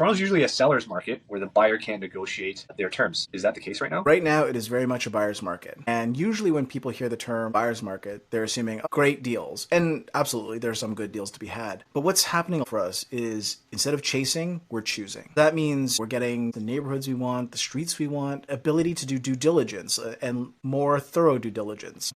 Toronto's usually a seller's market where the buyer can negotiate their terms. Is that the case right now? Right now, it is very much a buyer's market. And usually when people hear the term buyer's market, they're assuming great deals. And absolutely, there are some good deals to be had. But what's happening for us is instead of chasing, we're choosing. That means we're getting the neighborhoods we want, the streets we want, ability to do due diligence and more thorough due diligence.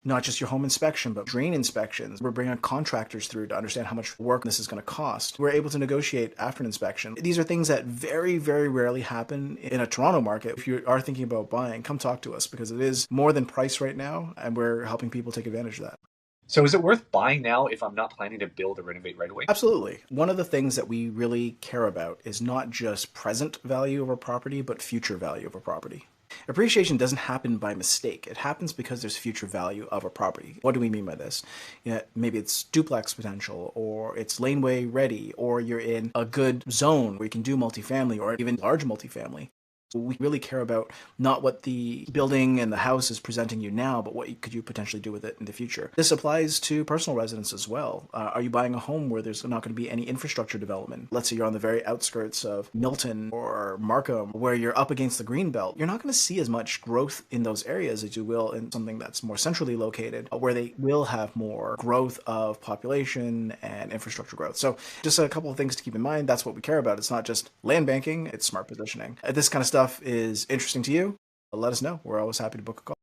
Not just your home inspection, but drain inspections. We're bringing contractors through to understand how much work this is going to cost. We're able to negotiate after an inspection. These are things that very, very rarely happen in a Toronto market. If you are thinking about buying, come talk to us because it is more than price right now, and we're helping people take advantage of that. So is it worth buying now if I'm not planning to build or renovate right away? Absolutely. One of the things that we really care about is not just present value of a property, but future value of a property. Appreciation doesn't happen by mistake. It happens because there's future value of a property. What do we mean by this? Maybe it's duplex potential, or it's laneway ready, or you're in a good zone where you can do multifamily or even large multifamily. We really care about not what the building and the house is presenting you now, but what could you potentially do with it in the future. This applies to personal residence as well. Are you buying a home where there's not going to be any infrastructure development? Let's say you're on the very outskirts of Milton or Markham, where you're up against the Greenbelt. You're not going to see as much growth in those areas as you will in something that's more centrally located, where they will have more growth of population and infrastructure growth. So just a couple of things to keep in mind. That's what we care about. It's not just land banking, it's smart positioning. This kind of stuff is interesting to you, let us know. We're always happy to book a call.